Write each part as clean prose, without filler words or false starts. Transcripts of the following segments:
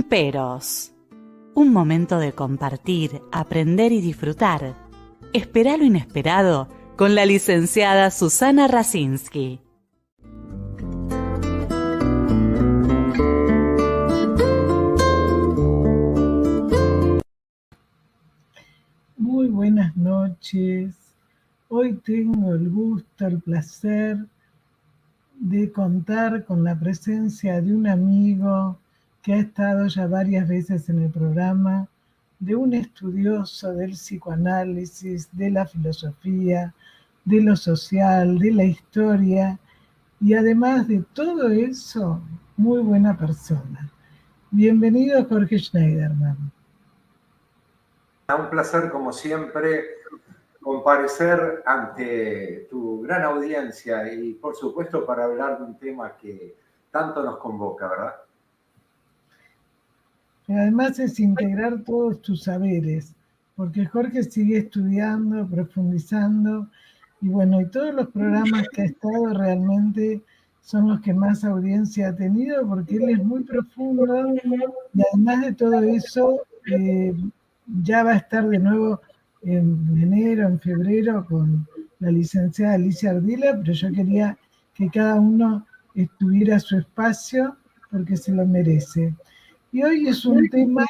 Sin peros. Un momento de compartir, aprender y disfrutar. Espera lo inesperado con la licenciada Susana Rasinski. Muy buenas noches. Hoy tengo el gusto, el placer de contar con la presencia de un amigo que ha estado ya varias veces en el programa, de un estudioso del psicoanálisis, de la filosofía, de lo social, de la historia y además de todo eso, muy buena persona. Bienvenido, Jorge Schneiderman. Un placer, como siempre, comparecer ante tu gran audiencia y, por supuesto, para hablar de un tema que tanto nos convoca, ¿verdad? Y además es integrar todos tus saberes, porque Jorge sigue estudiando, profundizando, y bueno, y todos los programas que ha estado realmente son los que más audiencia ha tenido, porque él es muy profundo, y además de todo eso, ya va a estar de nuevo en enero, en febrero, con la licenciada Alicia Ardila, pero yo quería que cada uno tuviera su espacio, porque se lo merece. Y hoy es un tema,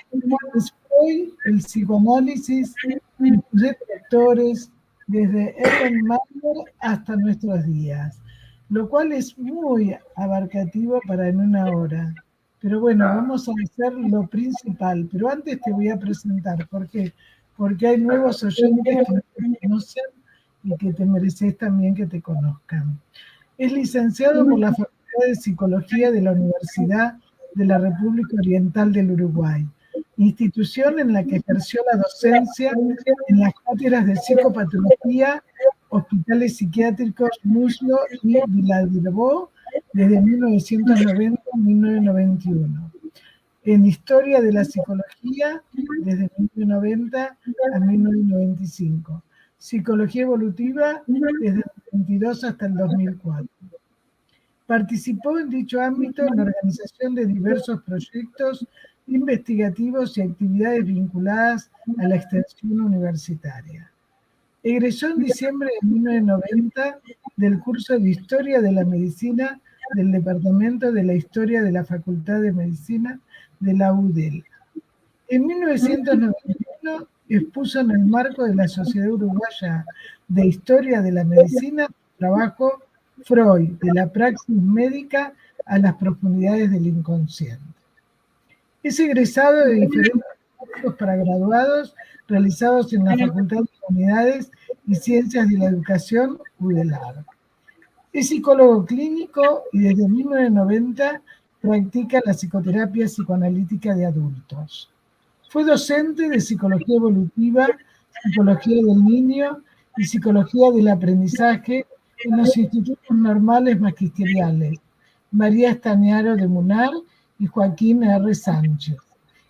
hoy el psicoanálisis y sus detractores, desde Erlenmeyer hasta nuestros días, lo cual es muy abarcativo para en una hora. Pero bueno, vamos a hacer lo principal. Pero antes te voy a presentar. ¿Por qué? Porque hay nuevos oyentes que no te conocen y que te mereces también que te conozcan. Es licenciado por la Facultad de Psicología de la Universidad de la República Oriental del Uruguay, institución en la que ejerció la docencia en las cátedras de psicopatología, hospitales psiquiátricos Muslo y Viladribó desde 1990 a 1991. En Historia de la Psicología desde 1990 a 1995. Psicología Evolutiva desde el 2022 hasta el 2004. Participó en dicho ámbito en la organización de diversos proyectos investigativos y actividades vinculadas a la extensión universitaria. Egresó en diciembre de 1990 del curso de Historia de la Medicina del Departamento de la Historia de la Facultad de Medicina de la UDEL. En 1991 expuso en el marco de la Sociedad Uruguaya de Historia de la Medicina trabajo Freud, de la praxis médica a las profundidades del inconsciente. Es egresado de diferentes cursos para graduados realizados en la Facultad de Humanidades y Ciencias de la Educación, UDELAR. Es psicólogo clínico y desde 1990 practica la psicoterapia psicoanalítica de adultos. Fue docente de Psicología Evolutiva, Psicología del Niño y Psicología del Aprendizaje en los institutos normales magisteriales María Estañaro de Munar y Joaquín R. Sánchez,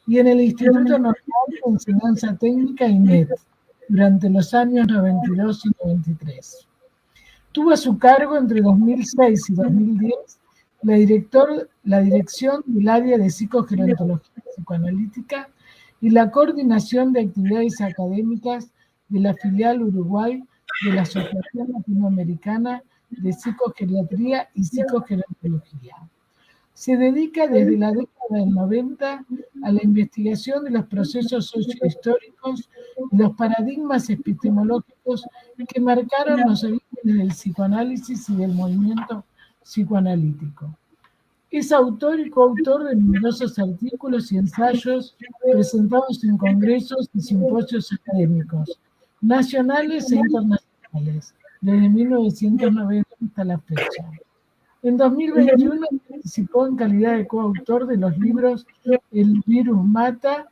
y en el Instituto Normal de Enseñanza Técnica INET durante los años 92 y 93. Tuvo a su cargo entre 2006 y 2010 la dirección del área de psicogerontología psicoanalítica y la coordinación de actividades académicas de la filial Uruguay de la Asociación Latinoamericana de Psicogeriatría y Psicogerontología. Se dedica desde la década del 90 a la investigación de los procesos sociohistóricos y los paradigmas epistemológicos que marcaron los orígenes del psicoanálisis y del movimiento psicoanalítico. Es autor y coautor de numerosos artículos y ensayos presentados en congresos y simposios académicos, nacionales e internacionales, desde 1990 hasta la fecha. En 2021 participó en calidad de coautor de los libros El virus mata,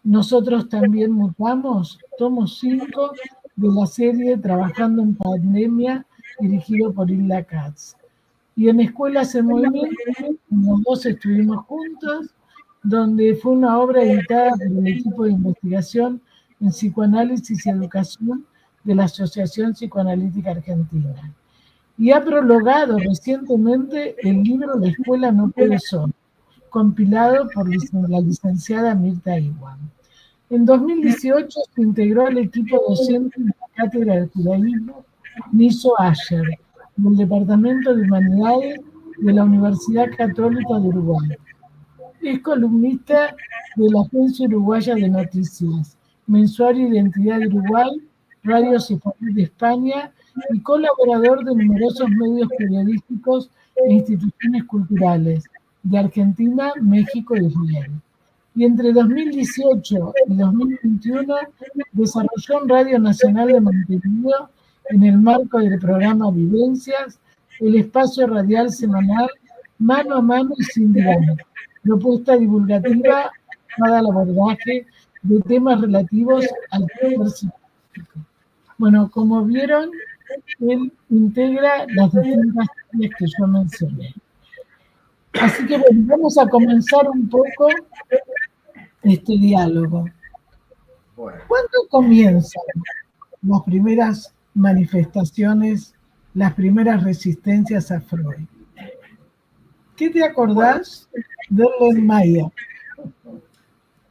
Nosotros también mutamos, tomo 5 de la serie Trabajando en Pandemia, dirigido por Hilda Katz. Y en Escuelas en Movimiento, los dos estuvimos juntos, donde fue una obra editada por el equipo de investigación en psicoanálisis y educación de la Asociación Psicoanalítica Argentina. Y ha prologado recientemente el libro La escuela no puede sola, compilado por la licenciada Mirta Iwan. En 2018 se integró al equipo docente de la Cátedra de Judaísmo Niso Asher, del Departamento de Humanidades de la Universidad Católica de Uruguay. Es columnista de la Agencia Uruguaya de Noticias, Mensuario Identidad de Uruguay, Radio Separat de España y colaborador de numerosos medios periodísticos e instituciones culturales de Argentina, México y Israel. Y entre 2018 y 2021 desarrolló en Radio Nacional de Montevideo, en el marco del programa Vivencias, el espacio radial semanal Mano a Mano y Sin Diván, propuesta divulgativa para el abordaje de temas relativos al poder psicológico. Bueno, como vieron, él integra las distintas áreas que yo mencioné. Así que bueno, vamos a comenzar un poco este diálogo. Bueno. ¿Cuándo comienzan las primeras manifestaciones, las primeras resistencias a Freud? ¿Qué te acordás de Erlenmeyer?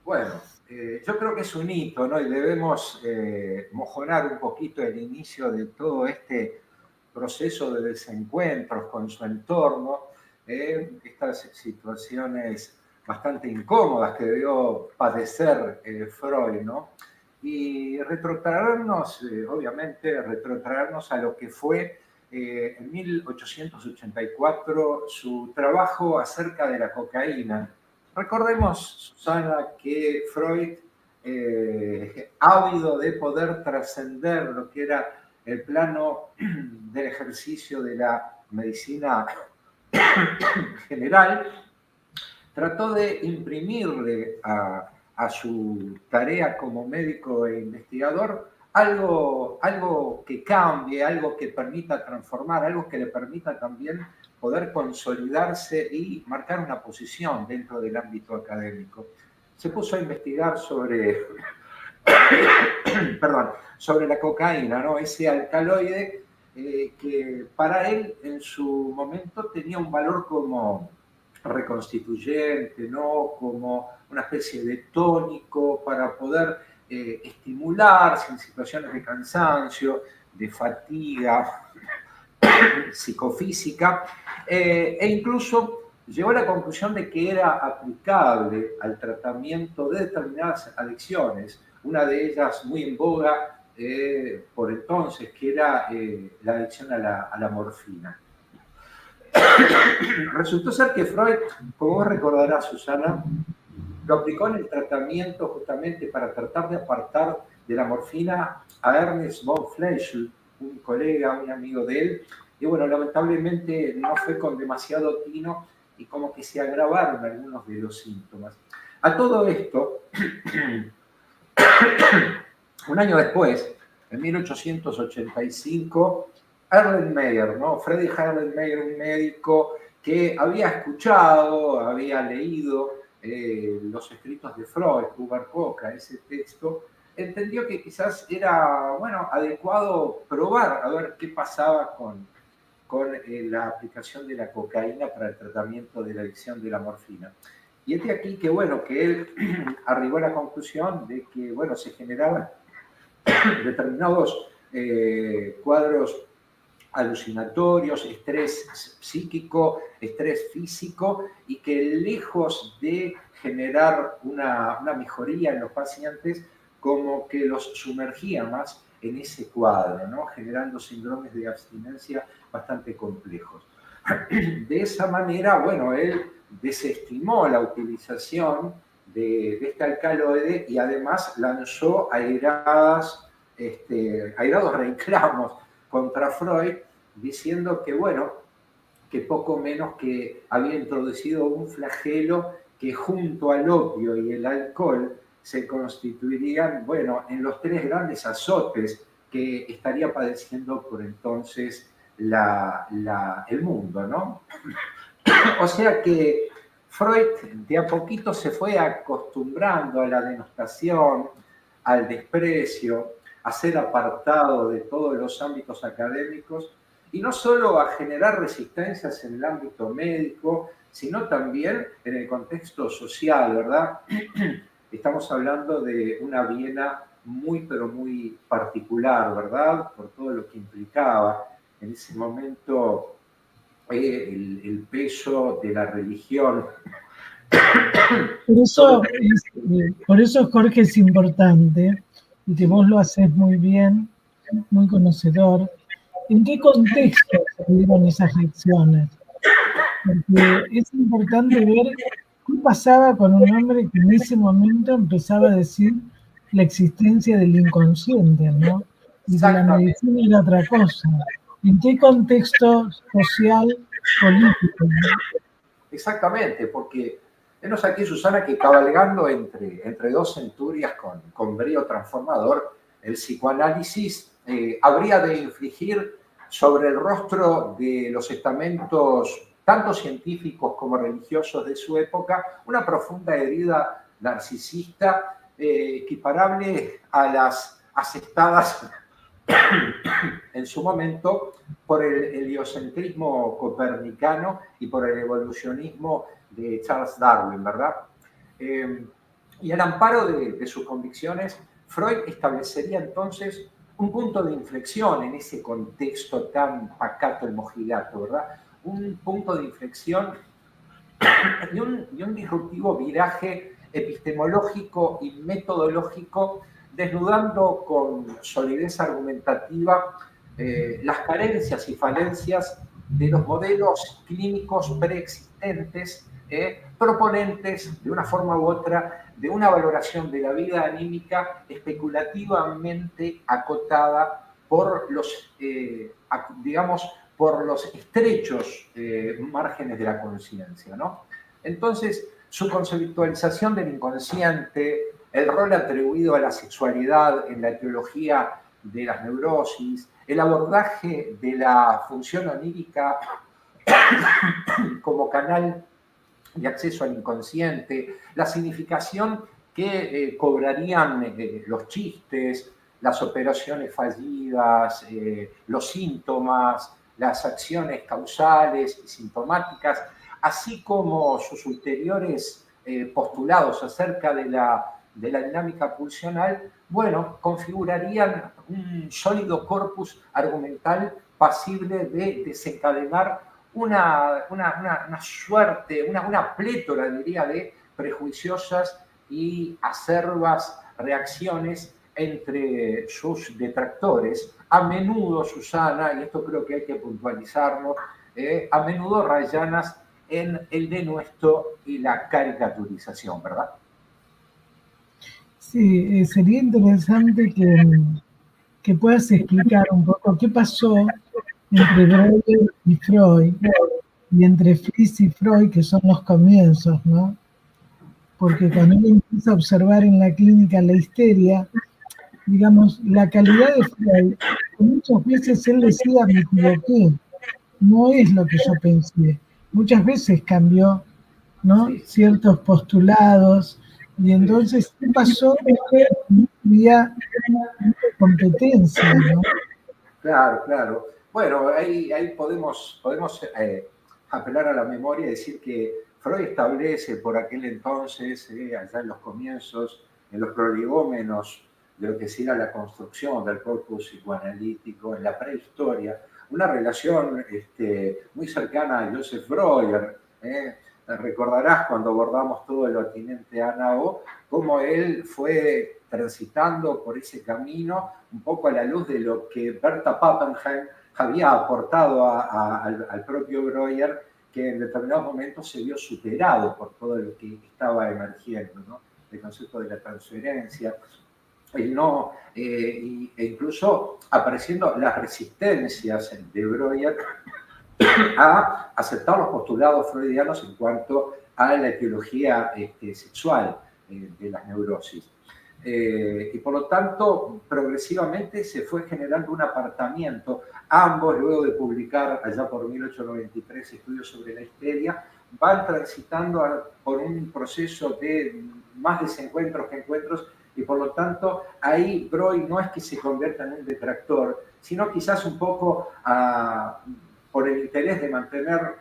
Bueno, yo creo que es un hito, ¿no? Y debemos mojonar un poquito el inicio de todo este proceso de desencuentros con su entorno, estas situaciones bastante incómodas que debió padecer Freud, ¿no? Y retrotraernos, obviamente, retrotraernos a lo que fue en 1884 su trabajo acerca de la cocaína. Recordemos, Susana, que Freud, ávido de poder trascender lo que era el plano del ejercicio de la medicina general, trató de imprimirle a su tarea como médico e investigador algo que cambie, algo que permita transformar, algo que le permita también poder consolidarse y marcar una posición dentro del ámbito académico. Se puso a investigar sobre la cocaína, ¿no? Ese alcaloide que para él en su momento tenía un valor como reconstituyente, ¿no? Como una especie de tónico para poder estimularse en situaciones de cansancio, de fatiga psicofísica, e incluso llegó a la conclusión de que era aplicable al tratamiento de determinadas adicciones, una de ellas muy en boga por entonces, que era la adicción a la morfina. Resultó ser que Freud, como vos recordarás, Susana, lo aplicó en el tratamiento justamente para tratar de apartar de la morfina a Ernest von Fleischl, un colega, un amigo de él, y bueno, lamentablemente no fue con demasiado tino y como que se agravaron algunos de los síntomas. A todo esto, un año después, en 1885, Erlenmeyer, ¿no? Friedrich Erlenmeyer, un médico que había escuchado, había leído los escritos de Freud, Hubert Coca, ese texto, entendió que quizás era, bueno, adecuado probar a ver qué pasaba con la aplicación de la cocaína para el tratamiento de la adicción de la morfina. Y es de aquí que, bueno, que él arribó a la conclusión de que, bueno, se generaban determinados cuadros alucinatorios, estrés psíquico, estrés físico, y que lejos de generar una mejoría en los pacientes, como que los sumergía más en ese cuadro, ¿no? Generando síndromes de abstinencia bastante complejos. De esa manera, bueno, él desestimó la utilización de este alcaloide y además lanzó airados reclamos contra Freud, diciendo que, bueno, que poco menos que había introducido un flagelo que junto al opio y el alcohol se constituirían, bueno, en los tres grandes azotes que estaría padeciendo por entonces el mundo, ¿no? O sea que Freud de a poquito se fue acostumbrando a la denostación, al desprecio, a ser apartado de todos los ámbitos académicos, y no solo a generar resistencias en el ámbito médico, sino también en el contexto social, ¿verdad? Estamos hablando de una Viena muy, pero muy particular, ¿verdad? Por todo lo que implicaba en ese momento el peso de la religión. Por eso, Jorge, es importante, y que vos lo haces muy bien, muy conocedor, ¿en qué contexto se dieron esas lecciones? Porque es importante ver qué pasaba con un hombre que en ese momento empezaba a decir la existencia del inconsciente, ¿no? Y que la Exactamente. medicina era otra cosa. ¿En qué contexto social, político, ¿no? Exactamente, porque venos aquí, Susana, que cabalgando entre dos centurias con brío transformador, el psicoanálisis habría de infligir sobre el rostro de los estamentos, tanto científicos como religiosos de su época, una profunda herida narcisista equiparable a las asestadas en su momento por el heliocentrismo copernicano y por el evolucionismo de Charles Darwin, ¿verdad? Y al amparo de sus convicciones, Freud establecería entonces un punto de inflexión en ese contexto tan pacato y mojigato, ¿verdad? Un punto de inflexión y un disruptivo viraje epistemológico y metodológico, desnudando con solidez argumentativa las carencias y falencias de los modelos clínicos preexistentes, proponentes de una forma u otra de una valoración de la vida anímica especulativamente acotada por los, digamos, por los estrechos márgenes de la conciencia, ¿no? Entonces, su conceptualización del inconsciente, el rol atribuido a la sexualidad en la etiología de las neurosis, el abordaje de la función onírica como canal de acceso al inconsciente, la significación que cobrarían los chistes, las operaciones fallidas, los síntomas, las acciones causales y sintomáticas, así como sus ulteriores postulados acerca de la dinámica pulsional, bueno, configurarían un sólido corpus argumental pasible de desencadenar una suerte, una plétora, diría, de prejuiciosas y acerbas reacciones entre sus detractores, a menudo, Susana, y esto creo que hay que puntualizarlo, a menudo rayanas en el denuesto y la caricaturización, ¿verdad? Sí, sería interesante que puedas explicar un poco qué pasó entre Breuer y Freud, y entre Fliess y Freud, que son los comienzos, ¿no? Porque cuando uno empieza a observar en la clínica la histeria, digamos, la calidad de Freud, muchas veces él decía, me equivoqué, no es lo que yo pensé. Muchas veces cambió, ¿no? Sí, Ciertos postulados, y sí. entonces, ¿qué pasó? No había competencia, ¿no? Claro, claro. Bueno, ahí podemos apelar a la memoria y decir que Freud establece por aquel entonces, allá en los comienzos, en los prolegómenos de lo que sería la construcción del corpus psicoanalítico, en la prehistoria, una relación muy cercana a Joseph Breuer. Recordarás cuando abordamos todo lo atinente a Nao, cómo él fue transitando por ese camino un poco a la luz de lo que Berta Pappenheim había aportado al propio Breuer, que en determinados momentos se vio superado por todo lo que estaba emergiendo, ¿no? El concepto de la transferencia, e incluso apareciendo las resistencias de Breuer a aceptar los postulados freudianos en cuanto a la etiología sexual de las neurosis. Y por lo tanto, progresivamente se fue generando un apartamiento. Ambos, luego de publicar allá por 1893 estudios sobre la histeria, van transitando por un proceso de más desencuentros que encuentros y por lo tanto ahí Freud no es que se convierta en un detractor, sino quizás un poco por el interés de mantener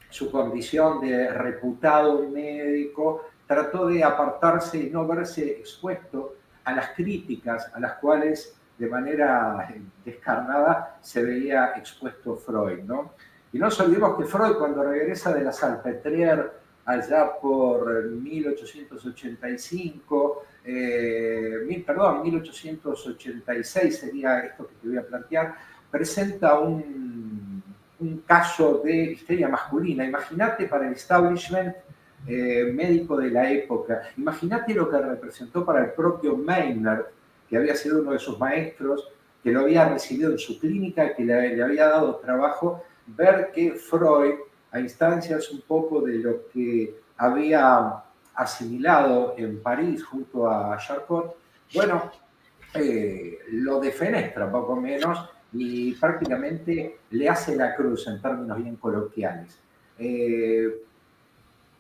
su condición de reputado médico, trató de apartarse y no verse expuesto a las críticas a las cuales de manera descarnada se veía expuesto Freud, ¿no? Y no nos olvidemos que Freud, cuando regresa de la Salpêtrière allá por 1885, 1886 sería esto que te voy a plantear, presenta un caso de histeria masculina. Imagínate para el establishment médico de la época, imagínate lo que representó para el propio Maynard, que había sido uno de sus maestros, que lo había recibido en su clínica, que le había dado trabajo, ver que Freud, a instancias un poco de lo que había asimilado en París junto a Charcot, bueno, lo defenestra poco menos y prácticamente le hace la cruz en términos bien coloquiales.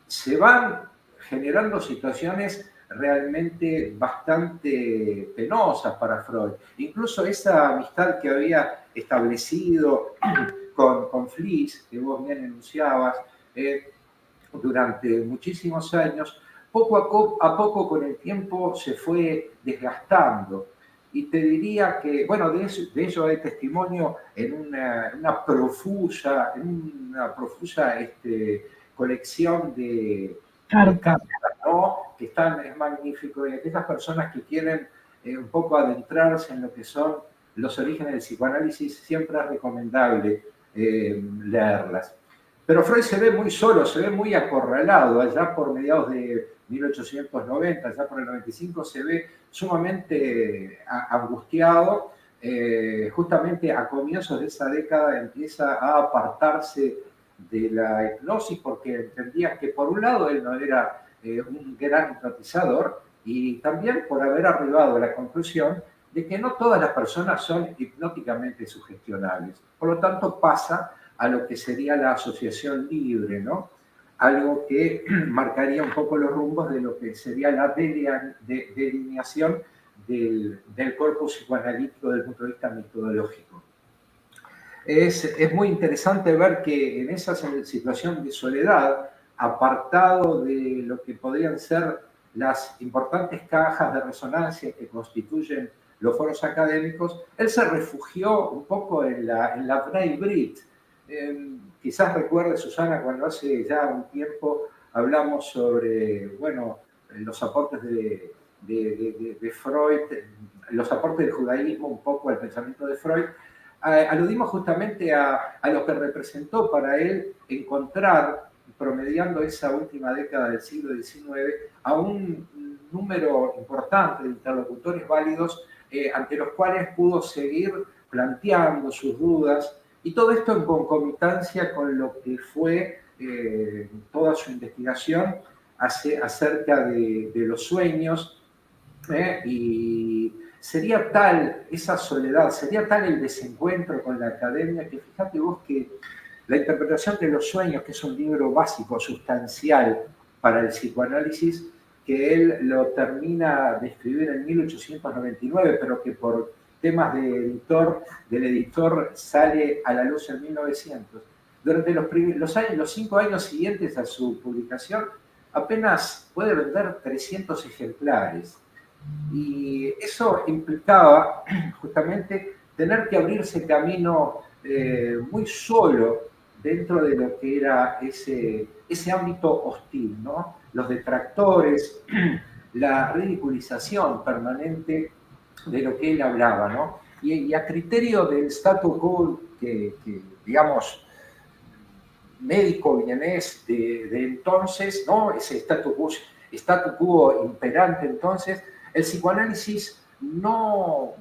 Se van generando situaciones realmente bastante penosas para Freud. Incluso esa amistad que había establecido con Fliess, que vos bien enunciabas, durante muchísimos años, poco a poco con el tiempo se fue desgastando. Y te diría que, bueno, de ello hay testimonio en una profusa colección de cartas, ¿no? Que es magnífico. Y aquellas personas que quieren un poco adentrarse en lo que son los orígenes del psicoanálisis, siempre es recomendable leerlas. Pero Freud se ve muy solo, se ve muy acorralado. Allá por mediados de 1890, allá por el 95, se ve sumamente angustiado. Justamente a comienzos de esa década empieza a apartarse de la hipnosis porque entendía que por un lado él no era un gran hipnotizador y también por haber arribado a la conclusión de que no todas las personas son hipnóticamente sugestionables. Por lo tanto pasa a lo que sería la asociación libre, ¿no? Algo que marcaría un poco los rumbos de lo que sería la delineación del corpus psicoanalítico desde el punto de vista metodológico. Es muy interesante ver que en esa situación de soledad, apartado de lo que podrían ser las importantes cajas de resonancia que constituyen los foros académicos, él se refugió un poco en la Braille Brit. Quizás recuerde, Susana, cuando hace ya un tiempo hablamos sobre, bueno, los aportes de Freud, los aportes del judaísmo un poco al pensamiento de Freud, aludimos justamente a lo que representó para él encontrar, promediando esa última década del siglo XIX, a un número importante de interlocutores válidos ante los cuales pudo seguir planteando sus dudas, y todo esto en concomitancia con lo que fue toda su investigación acerca de los sueños, y sería tal esa soledad, sería tal el desencuentro con la academia, que fíjate vos que la interpretación de los sueños, que es un libro básico, sustancial para el psicoanálisis, que él lo termina de escribir en 1899, pero que por temas del editor sale a la luz en 1900. Durante los 5 años siguientes a su publicación, apenas puede vender 300 ejemplares. Y eso implicaba justamente tener que abrirse camino muy solo dentro de lo que era ese ámbito hostil, ¿no? Los detractores, la ridiculización permanente de lo que él hablaba, ¿no? Y a criterio del statu quo que digamos, médico vienés de entonces, ¿no? Ese statu quo imperante entonces, el psicoanálisis no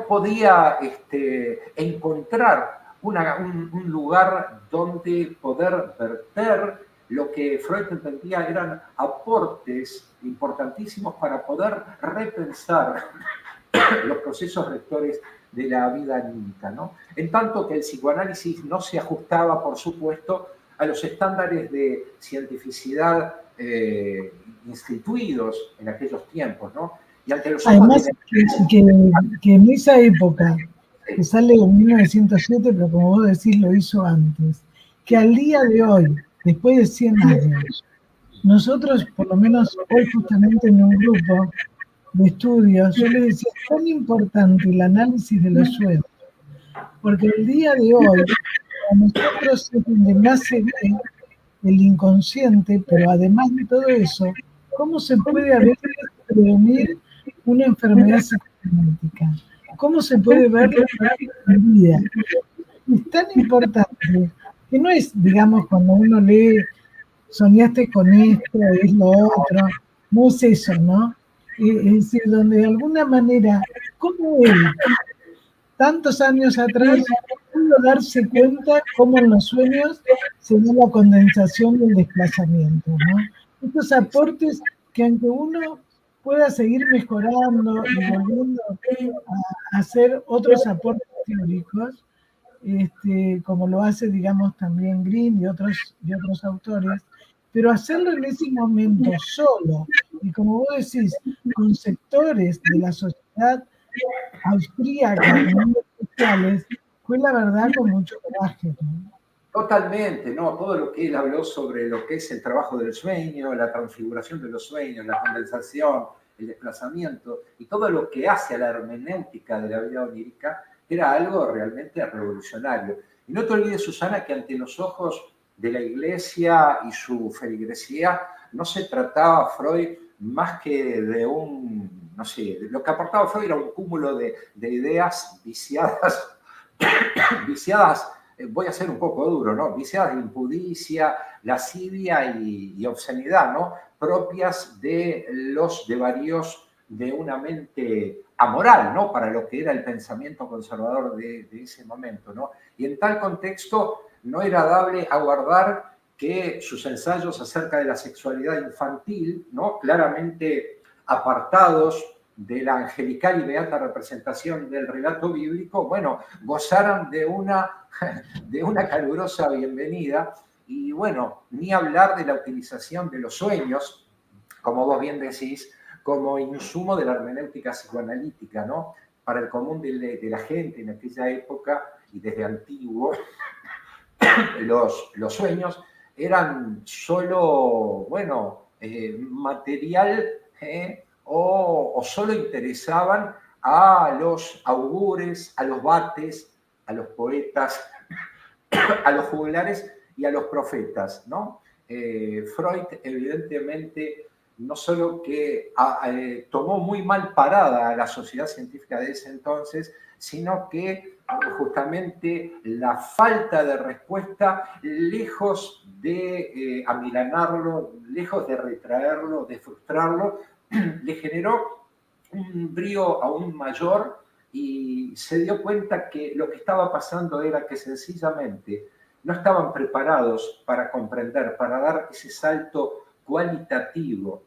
podía encontrar un lugar donde poder verter lo que Freud entendía eran aportes importantísimos para poder repensar los procesos rectores de la vida anímica, ¿no? En tanto que el psicoanálisis no se ajustaba, por supuesto, a los estándares de cientificidad instituidos en aquellos tiempos, ¿no? Y ante los ojos Además, que en esa época, que sale en 1907, pero como vos decís, lo hizo antes, que al día de hoy, después de 100 años, nosotros, por lo menos hoy justamente en un grupo de estudios, yo les decía, es tan importante el análisis de los sueños, porque el día de hoy, a nosotros es donde más se ve el inconsciente, pero además de todo eso, ¿cómo se puede a veces prevenir una enfermedad psicosomática? ¿Cómo se puede ver en vida? Es tan importante que no es, digamos, cuando uno lee, soñaste con esto, es lo otro, no es eso, ¿no? Es decir, donde de alguna manera, ¿cómo él, tantos años atrás, pudo darse cuenta cómo en los sueños se da la condensación del desplazamiento, ¿no? Estos aportes que aunque uno pueda seguir mejorando y volviendo a hacer otros aportes teóricos, como lo hace, digamos, también Green y otros autores, pero hacerlo en ese momento solo, y como vos decís, con sectores de la sociedad austríaca muy especiales, fue la verdad con mucho coraje, ¿no? Totalmente, ¿no? Todo lo que él habló sobre lo que es el trabajo del sueño, la transfiguración de los sueños, la condensación, el desplazamiento y todo lo que hace a la hermenéutica de la vida onírica era algo realmente revolucionario. Y no te olvides, Susana, que ante los ojos de la Iglesia y su feligresía no se trataba Freud más que de no sé, lo que aportaba Freud era un cúmulo de ideas viciadas, voy a ser un poco duro, ¿no? Viciadas de impudicia, lascivia y obscenidad, ¿no? Propias de los desvaríos de una mente amoral, ¿no? Para lo que era el pensamiento conservador de ese momento, ¿no? Y en tal contexto no era dable aguardar que sus ensayos acerca de la sexualidad infantil, ¿no? Claramente apartados de la angelical y beata representación del relato bíblico, bueno, gozaran de una calurosa bienvenida. Y bueno, ni hablar de la utilización de los sueños, como vos bien decís, como insumo de la hermenéutica psicoanalítica, ¿no? Para el común de la gente en aquella época y desde antiguo, los sueños eran solo, bueno, material, o solo interesaban a los augures, a los vates, a los poetas, a los juglares y a los profetas, ¿no? Freud, evidentemente, no solo que tomó muy mal parada a la sociedad científica de ese entonces, sino que justamente la falta de respuesta, lejos de amilanarlo, lejos de retraerlo, de frustrarlo, le generó un brío aún mayor y se dio cuenta que lo que estaba pasando era que sencillamente no estaban preparados para comprender, para dar ese salto cualitativo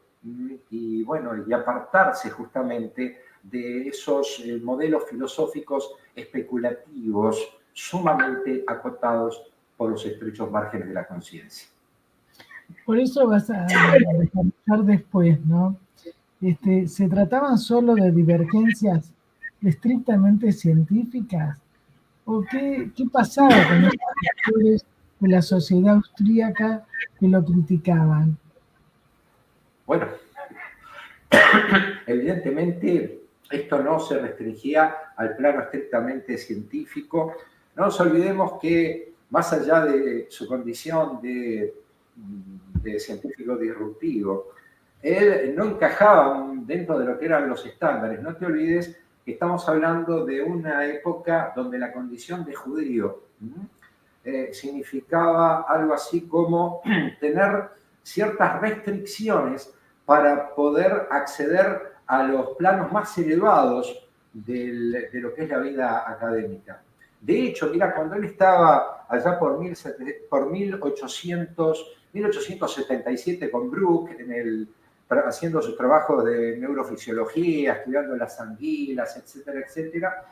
y bueno, y apartarse justamente de esos modelos filosóficos especulativos sumamente acotados por los estrechos márgenes de la conciencia. Por eso vas a desarrollar después, ¿no? ¿Se trataban solo de divergencias estrictamente científicas? ¿O qué pasaba con los actores de la sociedad austríaca que lo criticaban? Bueno, evidentemente esto no se restringía al plano estrictamente científico. No nos olvidemos que más allá de su condición de científico disruptivo, él no encajaba dentro de lo que eran los estándares. No te olvides que estamos hablando de una época donde la condición de judío significaba algo así como tener ciertas restricciones para poder acceder a los planos más elevados de lo que es la vida académica. De hecho, mira, cuando él estaba allá por 1877 con Brooke, haciendo sus trabajos de neurofisiología, estudiando las anguilas, etcétera, etcétera,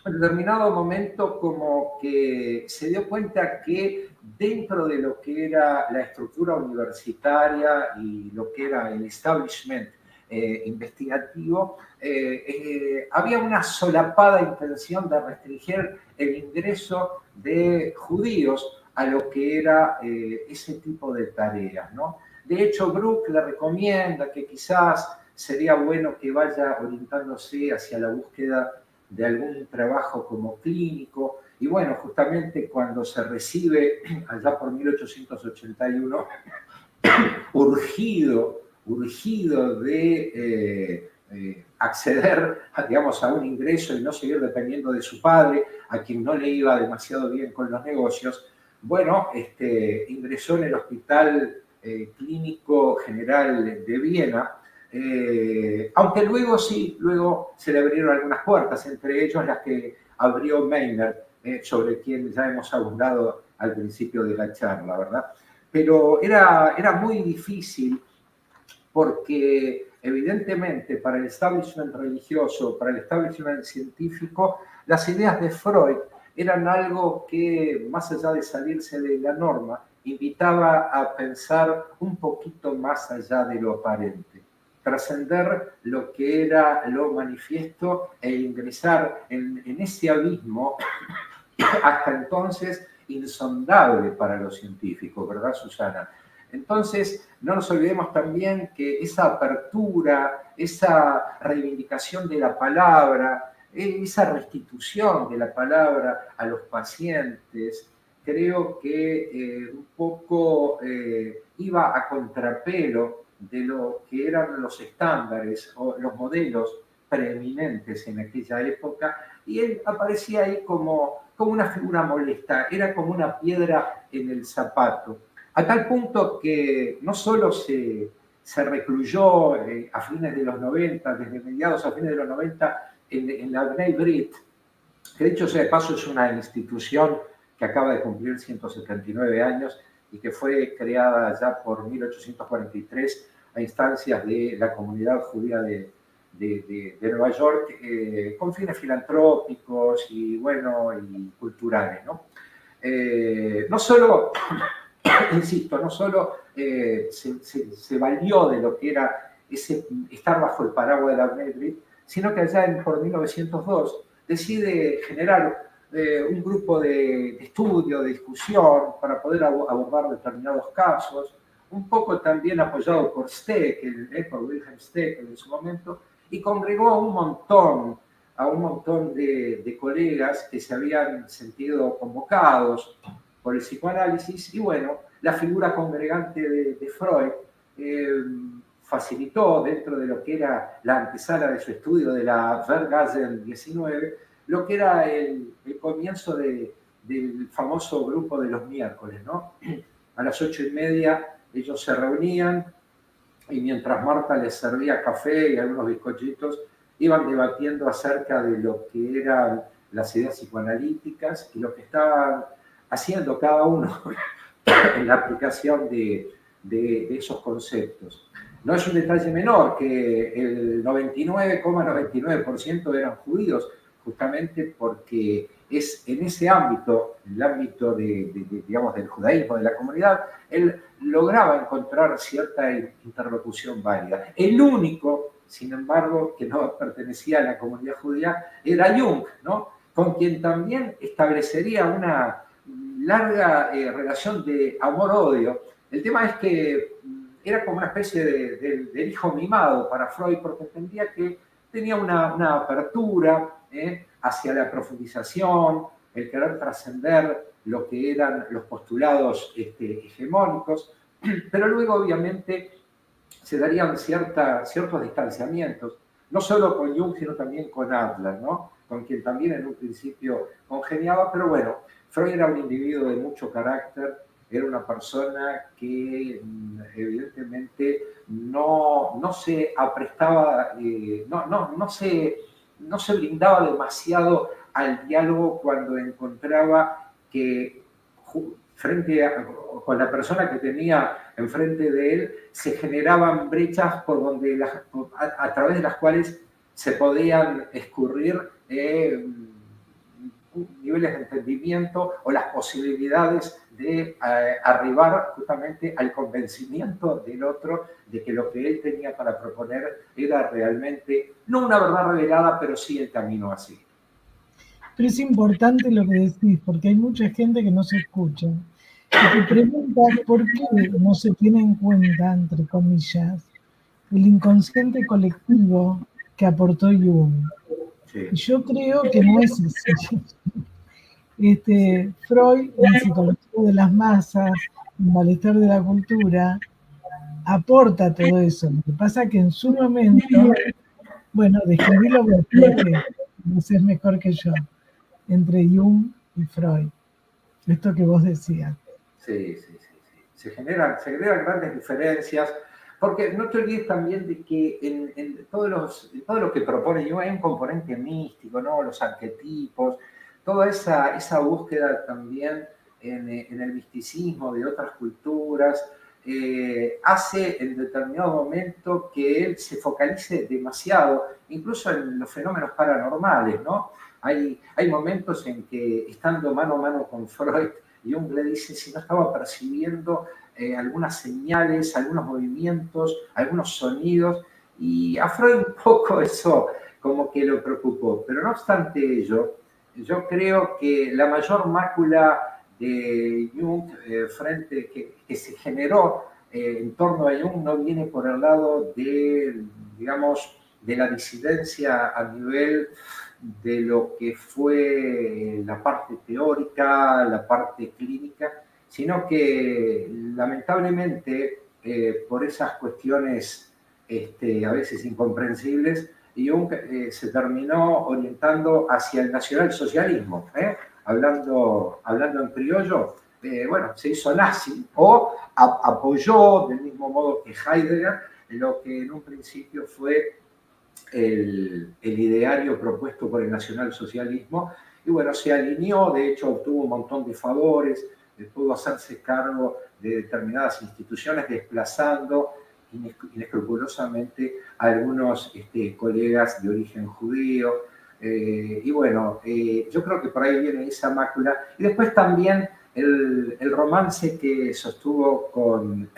en determinado momento como que se dio cuenta que dentro de lo que era la estructura universitaria y lo que era el establishment investigativo, había una solapada intención de restringir el ingreso de judíos a lo que era ese tipo de tareas, ¿no? De hecho, Brooke le recomienda que quizás sería bueno que vaya orientándose hacia la búsqueda de algún trabajo como clínico. Y bueno, justamente cuando se recibe, allá por 1881, urgido de acceder, digamos, a un ingreso y no seguir dependiendo de su padre, a quien no le iba demasiado bien con los negocios, bueno, ingresó en el Hospital Clínico General de Viena, aunque luego se le abrieron algunas puertas, entre ellos las que abrió Meiner, sobre quien ya hemos abundado al principio de la charla, ¿verdad? Pero era muy difícil porque evidentemente para el establishment religioso, para el establishment científico, las ideas de Freud eran algo que, más allá de salirse de la norma, invitaba a pensar un poquito más allá de lo aparente, trascender lo que era lo manifiesto e ingresar en ese abismo hasta entonces insondable para los científicos, ¿verdad, Susana? Entonces, no nos olvidemos también que esa apertura, esa reivindicación de la palabra, esa restitución de la palabra a los pacientes, creo que un poco iba a contrapelo de lo que eran los estándares o los modelos preeminentes en aquella época, y él aparecía ahí como una figura molesta, era como una piedra en el zapato, a tal punto que no solo se recluyó a fines de los 90, desde mediados a fines de los 90, en la Bnei Brit, que dicho sea de paso es una institución que acaba de cumplir 179 años y que fue creada ya por 1843 a instancias de la comunidad judía de Nueva York, con fines filantrópicos y, bueno, y culturales, ¿no? No solo, insisto, no solo se valió de lo que era estar bajo el paraguas de la Bnei Brit, sino que allá por 1902 decide generar un grupo de estudio, de discusión, para poder abordar determinados casos, un poco también apoyado por Steckel, por Wilhelm Steckel en su momento, y congregó a un montón de colegas que se habían sentido convocados por el psicoanálisis, y bueno, la figura congregante de Freud facilitó, dentro de lo que era la antesala de su estudio de la Vergasen 19, lo que era el comienzo del famoso grupo de los miércoles, ¿no? A las 8:30 ellos se reunían, y mientras Marta les servía café y algunos bizcochitos, iban debatiendo acerca de lo que eran las ideas psicoanalíticas y lo que estaban haciendo cada uno en la aplicación de esos conceptos. No es un detalle menor que el 99,99% eran judíos, justamente porque es en ese ámbito, el ámbito digamos, del judaísmo, de la comunidad, él lograba encontrar cierta interlocución válida. El único, sin embargo, que no pertenecía a la comunidad judía era Jung, ¿no? Con quien también establecería una larga relación de amor-odio. El tema es que era como una especie de hijo mimado para Freud, porque entendía que tenía una apertura hacia la profundización, el querer trascender lo que eran los postulados hegemónicos, pero luego obviamente se darían ciertos distanciamientos, no solo con Jung, sino también con Adler, ¿no? Con quien también en un principio congeniaba, pero bueno, Freud era un individuo de mucho carácter, era una persona que evidentemente no se aprestaba, no se brindaba demasiado al diálogo cuando encontraba que con la persona que tenía enfrente de él se generaban brechas por donde a través de las cuales se podían escurrir niveles de entendimiento o las posibilidades de arribar justamente al convencimiento del otro de que lo que él tenía para proponer era realmente, no una verdad revelada, pero sí el camino así. Pero es importante lo que decís, porque hay mucha gente que no se escucha y que pregunta por qué no se tiene en cuenta, entre comillas, el inconsciente colectivo que aportó Jung. Sí. Y yo creo que no es así. Freud, en Psicología de las Masas, en Malestar de la Cultura, aporta todo eso. Lo que pasa es que en su momento, bueno, describílo vos, porque lo sé mejor que yo, entre Jung y Freud, esto que vos decías. Sí. Se generan grandes diferencias, porque no te olvides también de que en todo lo que propone Jung hay un componente místico, ¿no? Los arquetipos, toda esa búsqueda también en el misticismo de otras culturas, hace en determinado momento que él se focalice demasiado, incluso en los fenómenos paranormales, ¿no? Hay momentos en que, estando mano a mano con Freud, Jung le dice si no estaba percibiendo algunas señales, algunos movimientos, algunos sonidos, y a Freud un poco eso como que lo preocupó. Pero no obstante ello, yo creo que la mayor mácula de Jung que se generó en torno a Jung no viene por el lado de, digamos, de la disidencia a nivel de lo que fue la parte teórica, la parte clínica, sino que lamentablemente por esas cuestiones a veces incomprensibles, Jung se terminó orientando hacia el nacionalsocialismo, hablando en criollo. Bueno, se hizo nazi o apoyó del mismo modo que Heidegger lo que en un principio fue el ideario propuesto por el nacionalsocialismo, y bueno, se alineó, de hecho obtuvo un montón de favores, pudo hacerse cargo de determinadas instituciones, desplazando inescrupulosamente a algunos colegas de origen judío, y bueno, yo creo que por ahí viene esa mácula, y después también el romance que sostuvo con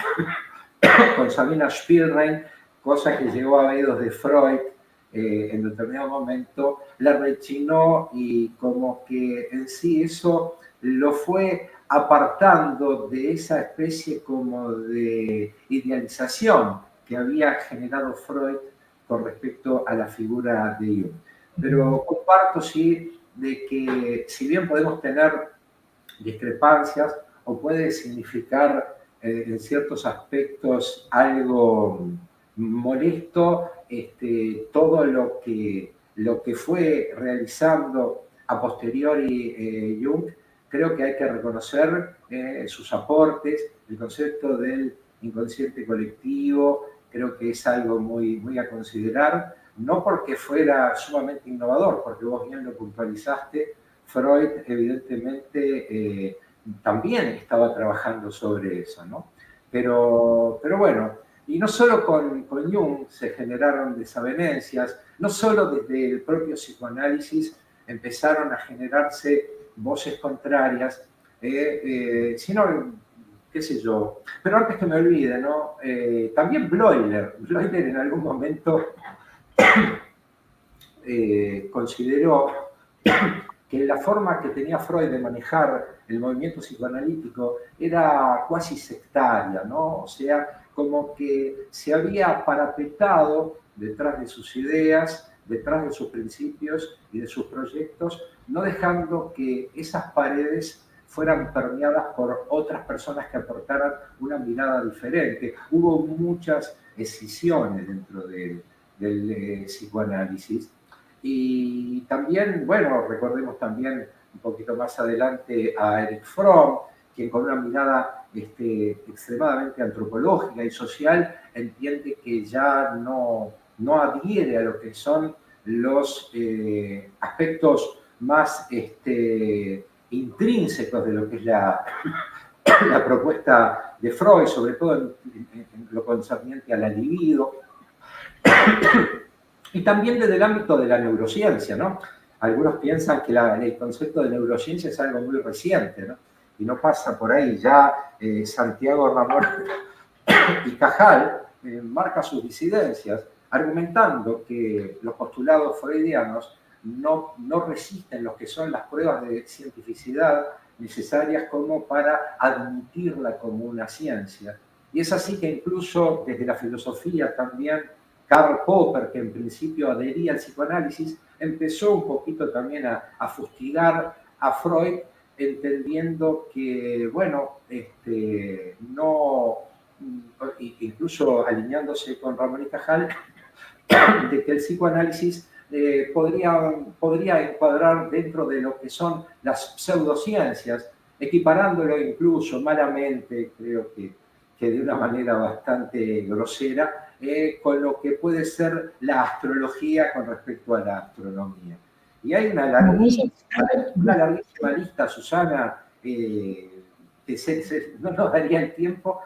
Sabina Spielrein, cosa que llegó a oídos de Freud, en determinado momento la rechinó, y como que en sí eso lo fue apartando de esa especie como de idealización que había generado Freud con respecto a la figura de Jung. Pero comparto sí de que si bien podemos tener discrepancias o puede significar en ciertos aspectos algo molesto, todo lo que fue realizando a posteriori Jung, creo que hay que reconocer sus aportes. El concepto del inconsciente colectivo creo que es algo muy a considerar, no porque fuera sumamente innovador, porque vos bien lo puntualizaste, Freud evidentemente también estaba trabajando sobre eso, ¿no? Pero bueno, y no solo con Jung se generaron desavenencias, no solo desde el propio psicoanálisis empezaron a generarse voces contrarias, sino, qué sé yo. Pero antes que me olvide, ¿no? También Bleuler en algún momento consideró que la forma que tenía Freud de manejar el movimiento psicoanalítico era cuasi sectaria, ¿no? O sea, como que se había parapetado detrás de sus ideas, detrás de sus principios y de sus proyectos, no dejando que esas paredes fueran permeadas por otras personas que aportaran una mirada diferente. Hubo muchas escisiones dentro del psicoanálisis. Y también, bueno, recordemos también un poquito más adelante a Erich Fromm, quien con una mirada extremadamente antropológica y social entiende que ya no adhiere a lo que son los aspectos más intrínsecos de lo que es la propuesta de Freud, sobre todo en lo concerniente a la libido. Y también desde el ámbito de la neurociencia, ¿no? algunos piensan que el concepto de neurociencia es algo muy reciente, ¿no? Y no pasa por ahí. Ya Santiago Ramón y Cajal marca sus disidencias, argumentando que los postulados freudianos no resisten lo que son las pruebas de cientificidad necesarias como para admitirla como una ciencia. Y es así que incluso desde la filosofía también Karl Popper, que en principio adhería al psicoanálisis, empezó un poquito también a fustigar a Freud, entendiendo que, bueno, no, incluso alineándose con Ramón y Cajal, de que el psicoanálisis podría encuadrar dentro de lo que son las pseudociencias, equiparándolo incluso malamente, creo que de una manera bastante grosera, con lo que puede ser la astrología con respecto a la astronomía. Y hay una larguísima lista, Susana, que no nos daría el tiempo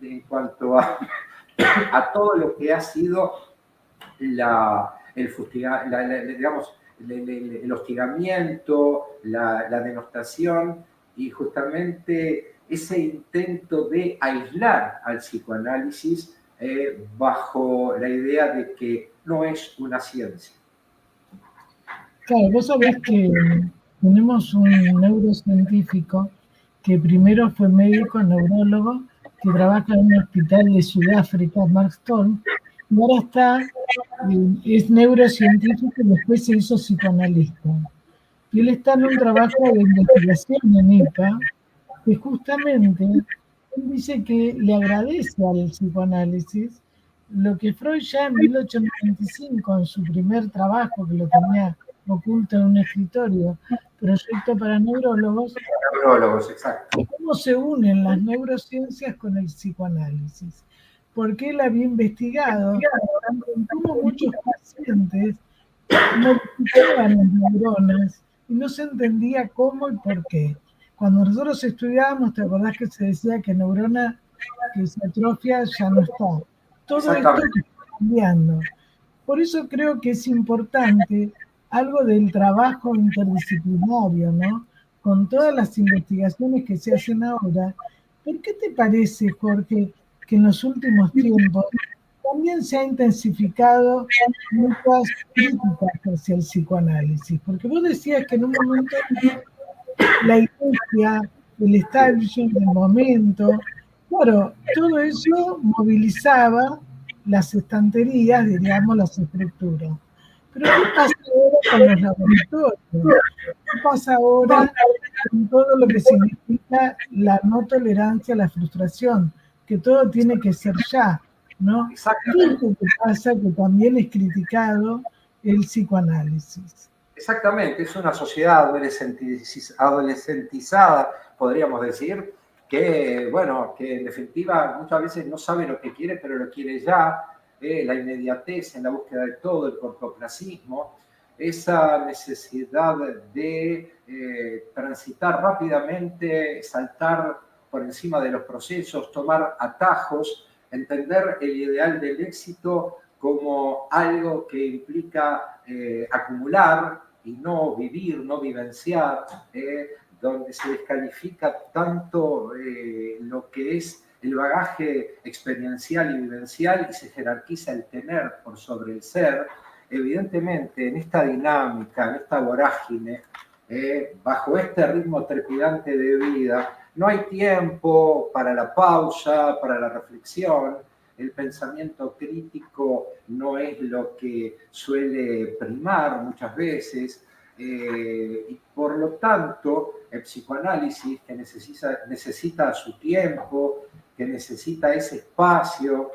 en cuanto a todo lo que ha sido el hostigamiento, la denostación y justamente ese intento de aislar al psicoanálisis bajo la idea de que no es una ciencia. Claro, vos sabés que tenemos un neurocientífico que primero fue médico, neurólogo, que trabaja en un hospital de Sudáfrica, Mark Stone, y ahora es neurocientífico y después se hizo psicoanalista. Y él está en un trabajo de investigación en IPA, que justamente él dice que le agradece al psicoanálisis lo que Freud ya en 1895, en su primer trabajo, que lo tenía oculto en un escritorio, Proyecto para Neurólogos, exacto. ¿Cómo se unen las neurociencias con el psicoanálisis? Porque él había investigado en cómo muchos pacientes modificaban las neuronas y no se entendía cómo y por qué. Cuando nosotros estudiábamos, ¿te acordás que se decía que neurona que se atrofia ya no está? Todo esto está cambiando. Por eso creo que es importante algo del trabajo interdisciplinario, ¿no? Con todas las investigaciones que se hacen ahora. ¿Por qué te parece, Jorge, que en los últimos tiempos también se ha intensificado muchas críticas hacia el psicoanálisis? Porque vos decías que en un momento la iglesia, el establishment del momento, claro, todo eso movilizaba las estanterías, diríamos, las estructuras. Pero ¿qué pasa ahora con los laboratorios? ¿Qué pasa ahora con todo lo que significa la no tolerancia a la frustración? Que todo tiene que ser ya, ¿no? ¿Qué es lo que pasa que también es criticado el psicoanálisis? Exactamente, es una sociedad adolescentizada, podríamos decir, que, bueno, que en definitiva muchas veces no sabe lo que quiere, pero lo quiere ya, la inmediatez en la búsqueda de todo, el cortoplacismo, esa necesidad de transitar rápidamente, saltar por encima de los procesos, tomar atajos, entender el ideal del éxito como algo que implica acumular y no vivir, no vivenciar, donde se descalifica tanto lo que es el bagaje experiencial y vivencial y se jerarquiza el tener por sobre el ser. Evidentemente, en esta dinámica, en esta vorágine, bajo este ritmo trepidante de vida, no hay tiempo para la pausa, para la reflexión. El pensamiento crítico no es lo que suele primar muchas veces, y por lo tanto el psicoanálisis, que necesita su tiempo, que necesita ese espacio,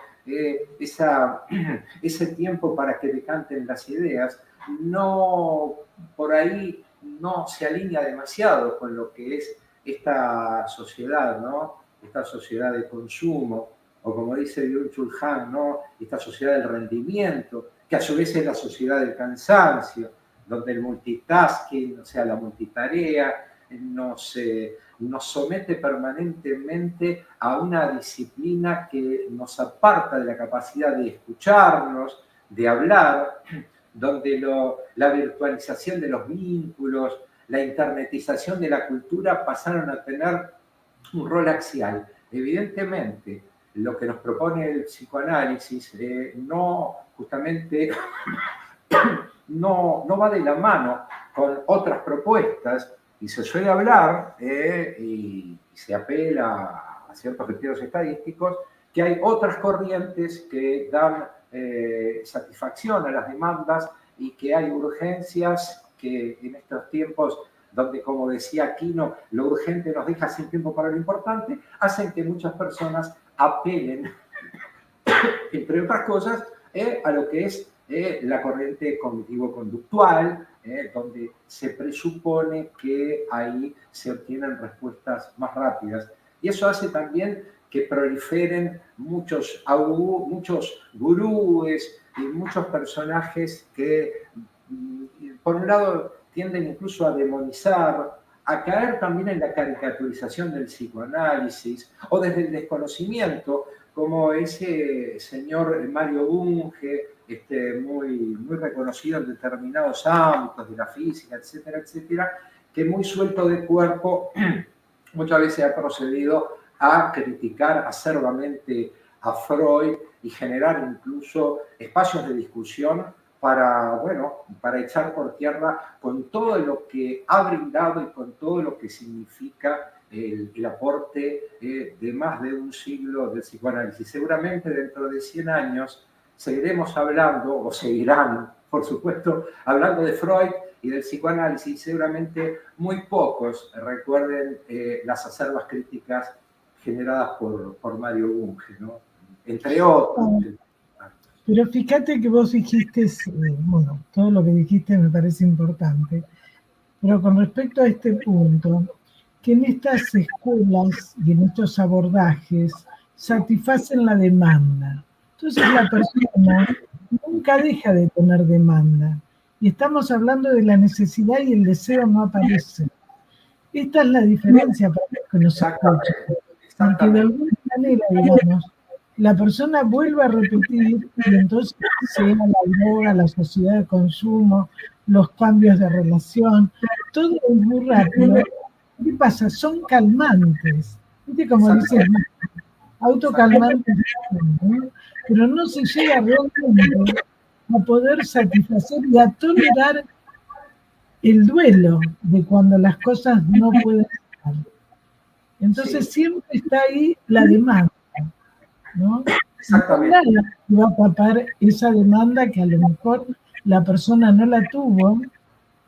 ese tiempo para que decanten las ideas, no, por ahí no se alinea demasiado con lo que es esta sociedad, ¿no? Esta sociedad de consumo, o como dice Byung-Chul Han, ¿no? Esta sociedad del rendimiento, que a su vez es la sociedad del cansancio, donde el multitasking, o sea, la multitarea, nos somete permanentemente a una disciplina que nos aparta de la capacidad de escucharnos, de hablar, donde la virtualización de los vínculos, la internetización de la cultura pasaron a tener un rol axial. Evidentemente, lo que nos propone el psicoanálisis no justamente no va de la mano con otras propuestas, y se suele hablar y se apela a ciertos criterios estadísticos, que hay otras corrientes que dan satisfacción a las demandas y que hay urgencias que en estos tiempos donde, como decía Aquino, lo urgente nos deja sin tiempo para lo importante, hacen que muchas personas apelen, entre otras cosas, a lo que es la corriente cognitivo-conductual, donde se presupone que ahí se obtienen respuestas más rápidas. Y eso hace también que proliferen muchos gurúes y muchos personajes que, por un lado, tienden incluso a demonizar, a caer también en la caricaturización del psicoanálisis, o desde el desconocimiento, como ese señor Mario Bunge, muy reconocido en determinados ámbitos de la física, etcétera, etcétera, que muy suelto de cuerpo muchas veces ha procedido a criticar acerbamente a Freud y generar incluso espacios de discusión para echar por tierra con todo lo que ha brindado y con todo lo que significa el aporte de más de un siglo del psicoanálisis. Seguramente dentro de 100 años seguiremos hablando, o seguirán, por supuesto, hablando de Freud y del psicoanálisis. Seguramente muy pocos recuerden las acerbas críticas generadas por Mario Bunge, ¿no? Entre otros. Pero fíjate que vos dijiste, bueno, todo lo que dijiste me parece importante, pero con respecto a este punto, que en estas escuelas y en estos abordajes satisfacen la demanda. Entonces la persona nunca deja de tener demanda. Y estamos hablando de la necesidad y el deseo no aparece. Esta es la diferencia para los que nos escuchan. Y que de alguna manera, digamos, la persona vuelve a repetir y entonces sea la droga, la sociedad de consumo, los cambios de relación, todo es muy rápido. ¿Qué pasa? Son calmantes. ¿Viste como dicen? Autocalmantes, ¿no? Pero no se llega realmente a poder satisfacer y a tolerar el duelo de cuando las cosas no pueden estar. Entonces siempre está ahí la demanda, ¿no? Exactamente. Y va a tapar esa demanda que a lo mejor la persona no la tuvo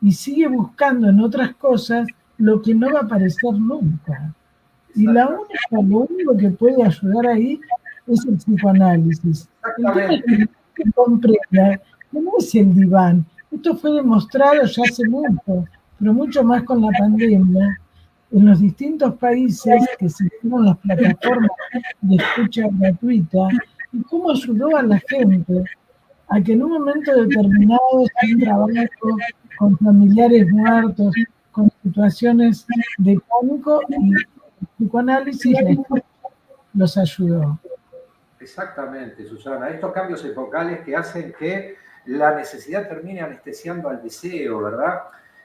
y sigue buscando en otras cosas lo que no va a aparecer nunca. Y lo único que puede ayudar ahí es el psicoanálisis. El tema es que comprenda que no es el diván. Esto fue demostrado ya hace mucho, pero mucho más con la pandemia, en los distintos países que se hicieron las plataformas de escucha gratuita, y cómo ayudó a la gente a que en un momento determinado, sin trabajo, con familiares muertos, con situaciones de pánico, y el psicoanálisis los ayudó. Exactamente, Susana. Estos cambios epocales que hacen que la necesidad termine anestesiando al deseo, ¿verdad?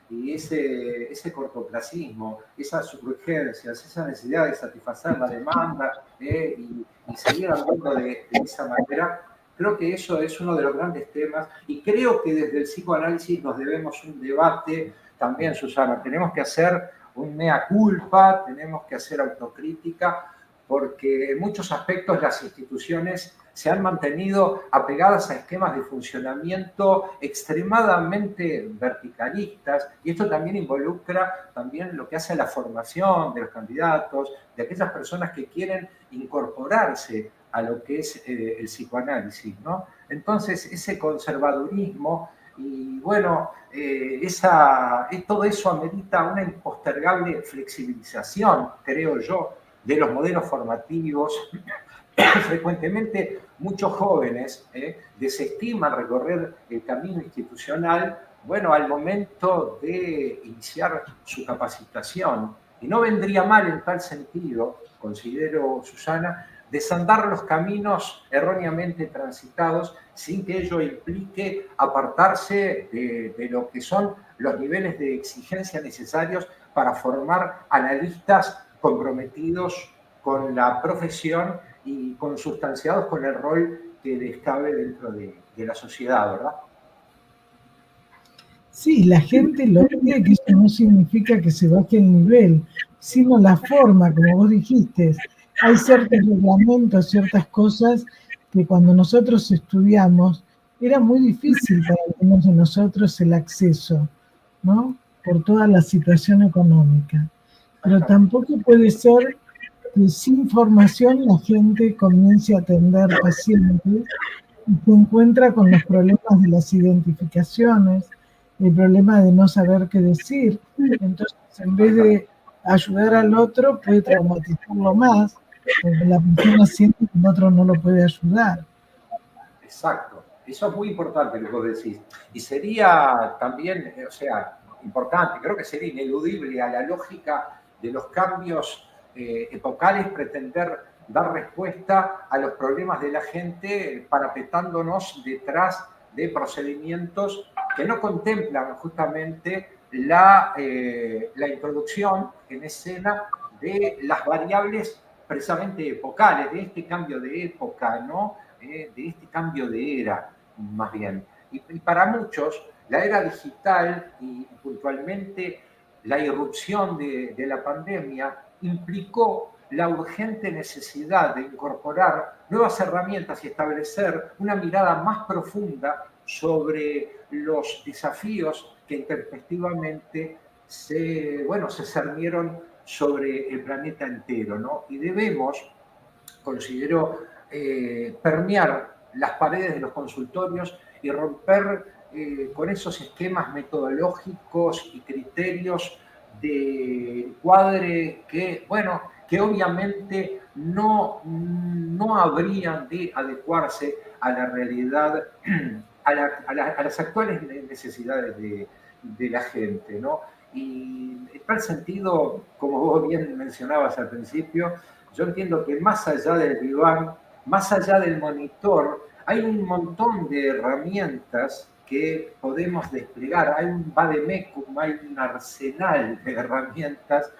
Y ese cortoplacismo, esas urgencias, esa necesidad de satisfacer la demanda y seguir andando de esa manera, creo que eso es uno de los grandes temas, y creo que desde el psicoanálisis nos debemos un debate también, Susana. Tenemos que hacer un mea culpa, tenemos que hacer autocrítica, porque en muchos aspectos las instituciones se han mantenido apegadas a esquemas de funcionamiento extremadamente verticalistas, y esto también involucra también lo que hace a la formación de los candidatos, de aquellas personas que quieren incorporarse a lo que es el psicoanálisis, ¿no? Entonces, ese conservadurismo y bueno, todo eso amerita una impostergable flexibilización, creo yo, de los modelos formativos. Frecuentemente muchos jóvenes desestiman recorrer el camino institucional, bueno, al momento de iniciar su capacitación. Y no vendría mal en tal sentido, considero, Susana, desandar los caminos erróneamente transitados sin que ello implique apartarse de lo que son los niveles de exigencia necesarios para formar analistas comprometidos con la profesión y consustanciados con el rol que les cabe dentro de la sociedad, ¿verdad? Sí, la gente lo cree, que eso no significa que se baje el nivel, sino la forma, como vos dijiste. Hay ciertos reglamentos, ciertas cosas que cuando nosotros estudiamos era muy difícil para algunos de nosotros el acceso, ¿no? Por toda la situación económica. Pero tampoco puede ser que sin formación la gente comience a atender pacientes y se encuentra con los problemas de las identificaciones, el problema de no saber qué decir. Entonces, en vez de ayudar al otro, puede traumatizarlo más, porque la persona siente que el otro no lo puede ayudar. Exacto. Eso es muy importante lo que vos decís. Y sería también, o sea, importante, creo que sería ineludible a la lógica de los cambios epocales pretender dar respuesta a los problemas de la gente parapetándonos detrás de procedimientos que no contemplan justamente la introducción en escena de las variables precisamente epocales, de este cambio de época, ¿no? De este cambio de era, más bien. Y para muchos, la era digital y puntualmente la irrupción de la pandemia implicó la urgente necesidad de incorporar nuevas herramientas y establecer una mirada más profunda sobre los desafíos que intempestivamente se cernieron sobre el planeta entero, ¿no? Y debemos, considero, permear las paredes de los consultorios y romper con esos esquemas metodológicos y criterios de cuadre que, bueno, que obviamente no habrían de adecuarse a la realidad, a las actuales necesidades de la gente, ¿no? Y en tal sentido, como vos bien mencionabas al principio, yo entiendo que más allá del diván, más allá del monitor, hay un montón de herramientas que podemos desplegar. Hay un vademecum, hay un arsenal de herramientas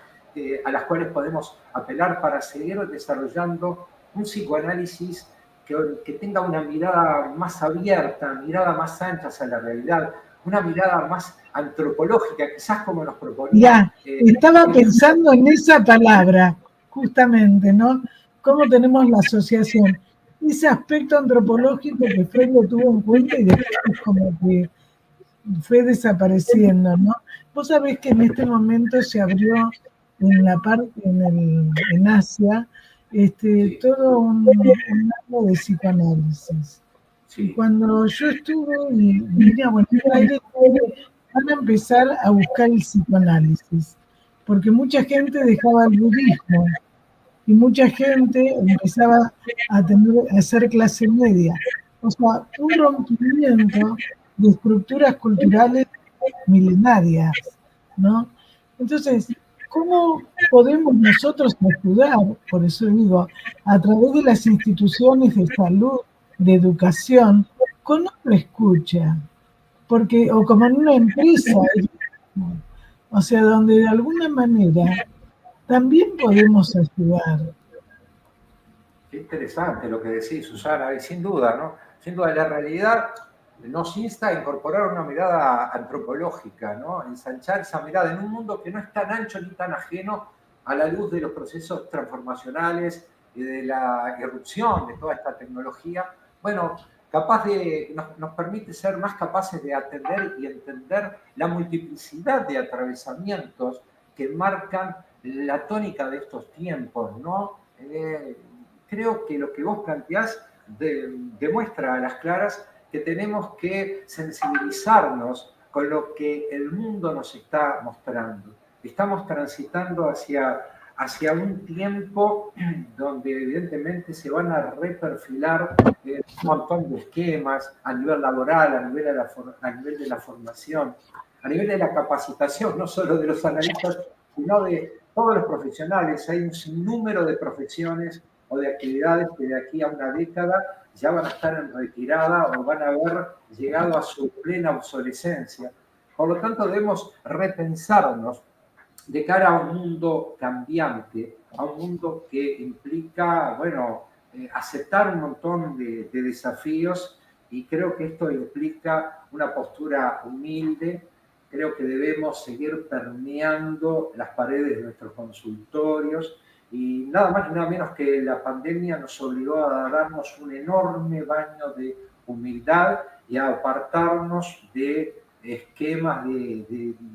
a las cuales podemos apelar para seguir desarrollando un psicoanálisis que tenga una mirada más abierta, mirada más ancha hacia la realidad, una mirada más antropológica, quizás como nos proponía. Estaba pensando en esa palabra, justamente, ¿no? ¿Cómo tenemos la asociación? Ese aspecto antropológico que Freud lo tuvo en cuenta y después como que fue desapareciendo, ¿no? Vos sabés que en este momento se abrió en la parte, en Asia, todo un área de psicoanálisis. Y cuando yo estuve y vine a Buenos Aires, van a empezar a buscar el psicoanálisis, porque mucha gente dejaba el budismo y mucha gente empezaba a hacer clase media. O sea, un rompimiento de estructuras culturales milenarias, ¿no? Entonces, ¿cómo podemos nosotros ayudar? Por eso digo, a través de las instituciones de salud, de educación, con otra escucha, porque, o como en una empresa, o sea, donde de alguna manera también podemos ayudar. Qué interesante lo que decís, Susana, y sin duda, ¿no? Sin duda, la realidad nos insta a incorporar una mirada antropológica, ¿no? Ensanchar esa mirada en un mundo que no es tan ancho ni tan ajeno a la luz de los procesos transformacionales y de la irrupción de toda esta tecnología. Bueno, nos permite ser más capaces de atender y entender la multiplicidad de atravesamientos que marcan la tónica de estos tiempos, ¿no? Creo que lo que vos planteás demuestra a las claras que tenemos que sensibilizarnos con lo que el mundo nos está mostrando. Estamos transitando hacia un tiempo donde evidentemente se van a reperfilar un montón de esquemas a nivel laboral, a nivel de la formación, a nivel de la capacitación, no solo de los analistas, sino de todos los profesionales, hay un sinnúmero de profesiones o de actividades que de aquí a una década ya van a estar en retirada o van a haber llegado a su plena obsolescencia. Por lo tanto, debemos repensarnos de cara a un mundo cambiante, a un mundo que implica, bueno, aceptar un montón de desafíos, y creo que esto implica una postura humilde. Creo que debemos seguir permeando las paredes de nuestros consultorios, y nada más y nada menos que la pandemia nos obligó a darnos un enorme baño de humildad y a apartarnos de esquemas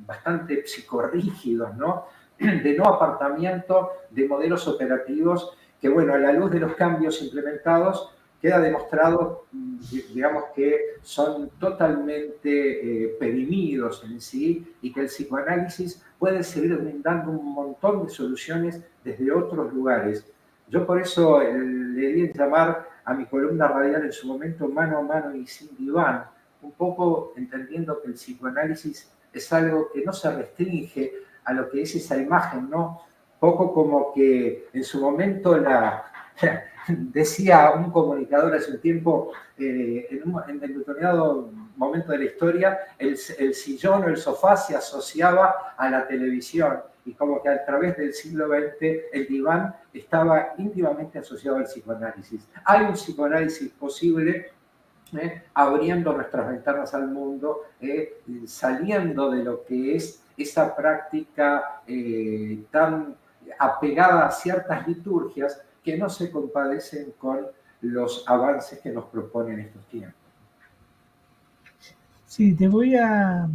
bastante psicorrígidos, ¿no? De no apartamiento de modelos operativos que, bueno, a la luz de los cambios implementados, queda demostrado, digamos, que son totalmente perimidos en sí, y que el psicoanálisis puede seguir brindando un montón de soluciones desde otros lugares. Yo por eso le di en llamar a mi columna radial en su momento Mano a Mano y Sin Diván, un poco entendiendo que el psicoanálisis es algo que no se restringe a lo que es esa imagen, ¿no? Poco como que en su momento decía un comunicador hace un tiempo, en un determinado momento de la historia, el sillón o el sofá se asociaba a la televisión, y como que a través del siglo XX el diván estaba íntimamente asociado al psicoanálisis. Hay un psicoanálisis posible, abriendo nuestras ventanas al mundo, saliendo de lo que es esa práctica tan apegada a ciertas liturgias que no se compadecen con los avances que nos proponen estos tiempos. Sí, te voy a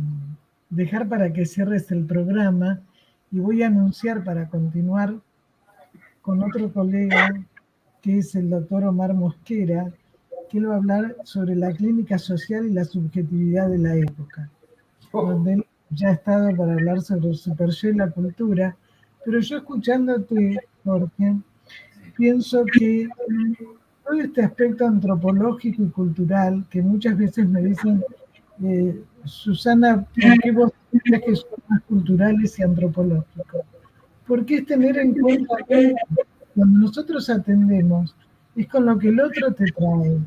dejar para que cierres el programa, y voy a anunciar, para continuar, con otro colega, que es el doctor Omar Mosquera, que él va a hablar sobre la clínica social y la subjetividad de la época, donde él ya ha estado para hablar sobre el super-yo y la cultura. Pero yo, escuchándote, Jorge, pienso que todo este aspecto antropológico y cultural, que muchas veces me dicen, Susana, ¿por qué vos crees que son más culturales y antropológicos? Porque es tener en cuenta que cuando nosotros atendemos, es con lo que el otro te trae,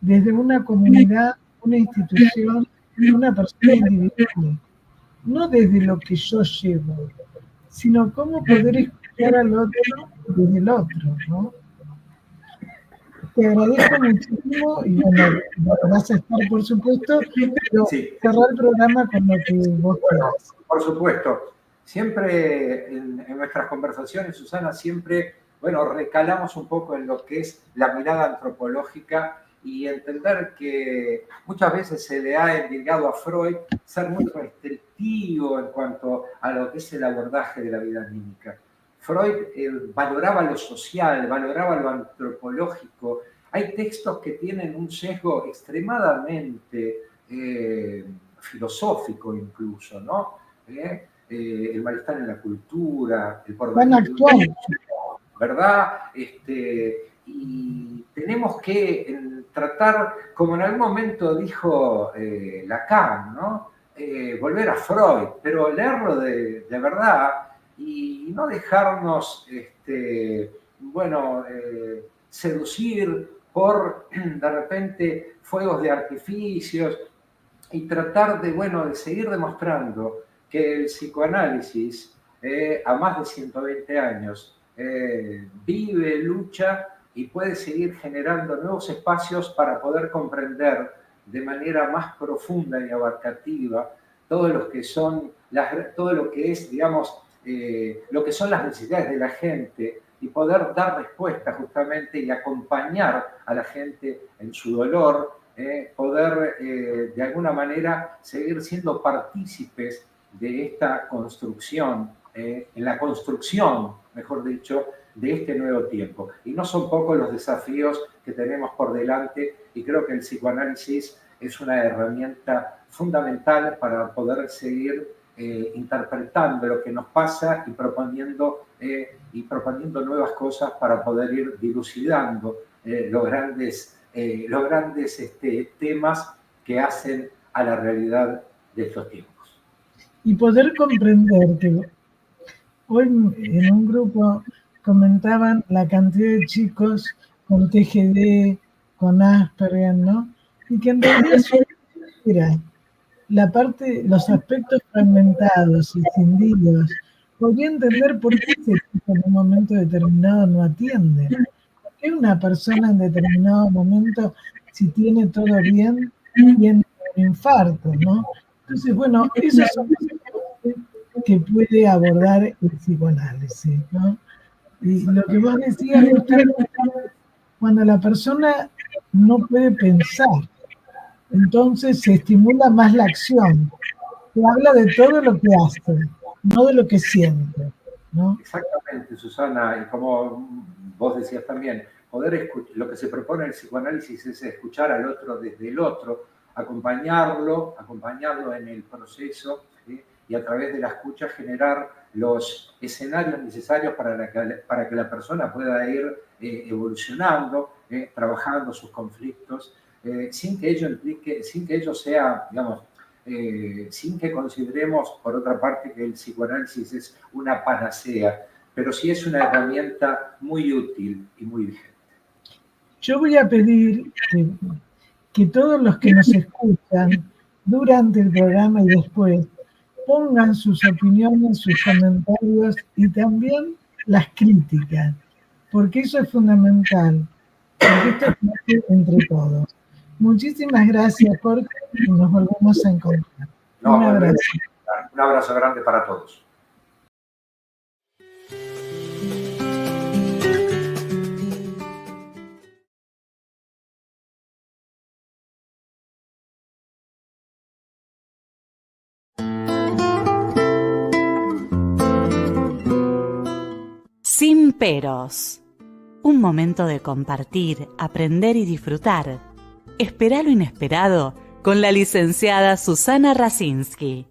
desde una comunidad, una institución, una persona individual, no desde lo que yo llevo, sino cómo poder escuchar al otro desde el otro, ¿no? Te agradezco muchísimo, y bueno, vas a estar, por supuesto, pero Sí, cerrar el programa con lo que vos quieras. por supuesto. Siempre en nuestras conversaciones, Susana, siempre, bueno, recalamos un poco en lo que es la mirada antropológica, y entender que muchas veces se le ha endilgado a Freud ser muy restrictivo en cuanto a lo que es el abordaje de la vida anímica. Freud valoraba lo social, valoraba lo antropológico. Hay textos que tienen un sesgo extremadamente filosófico incluso, ¿no? El malestar en la cultura, el porvenir. Van a actuar. ¿Verdad? Y tenemos que tratar, como en algún momento dijo Lacan, ¿no? Volver a Freud, pero leerlo de verdad, y no dejarnos, bueno, seducir por de repente fuegos de artificios, y tratar de, bueno, de seguir demostrando que el psicoanálisis, a más de 120 años, vive, lucha y puede seguir generando nuevos espacios para poder comprender de manera más profunda y abarcativa todo lo que es, digamos, lo que son las necesidades de la gente, y poder dar respuesta justamente y acompañar a la gente en su dolor, poder de alguna manera seguir siendo partícipes de esta construcción, en la construcción, mejor dicho, de este nuevo tiempo. Y no son pocos los desafíos que tenemos por delante, y creo que el psicoanálisis es una herramienta fundamental para poder seguir interpretando lo que nos pasa, y proponiendo nuevas cosas para poder ir dilucidando los grandes temas que hacen a la realidad de estos tiempos. Y poder comprender que Hoy en un grupo comentaban la cantidad de chicos con TGD, con Asperger, ¿no? Y que en realidad era la parte, los aspectos fragmentados y cindidos. Podría entender por qué ese tipo en un momento determinado no atiende. ¿Por qué una persona en determinado momento, si tiene todo bien, tiene un infarto, ¿no? Entonces, bueno, esos son los aspectos que puede abordar el psicoanálisis, ¿no? Y lo que vos decías justamente, cuando la persona no puede pensar, entonces se estimula más la acción. Se habla de todo lo que hace, no de lo que siente, ¿no? Exactamente, Susana, y como vos decías también, lo que se propone en el psicoanálisis es escuchar al otro desde el otro, acompañarlo en el proceso, ¿sí? Y a través de la escucha generar los escenarios necesarios para que la persona pueda ir evolucionando, trabajando sus conflictos, sin que ello sea, digamos, sin que consideremos, por otra parte, que el psicoanálisis es una panacea, pero sí es una herramienta muy útil y muy vigente. Yo voy a pedir que todos los que nos escuchan durante el programa y después pongan sus opiniones, sus comentarios y también las críticas, porque eso es fundamental, porque esto es entre todos. Muchísimas gracias, Jorge, y nos volvemos a encontrar. Un abrazo. Un abrazo grande para todos. Sin peros. Un momento de compartir, aprender y disfrutar. Espera lo inesperado con la licenciada Susana Rasinski.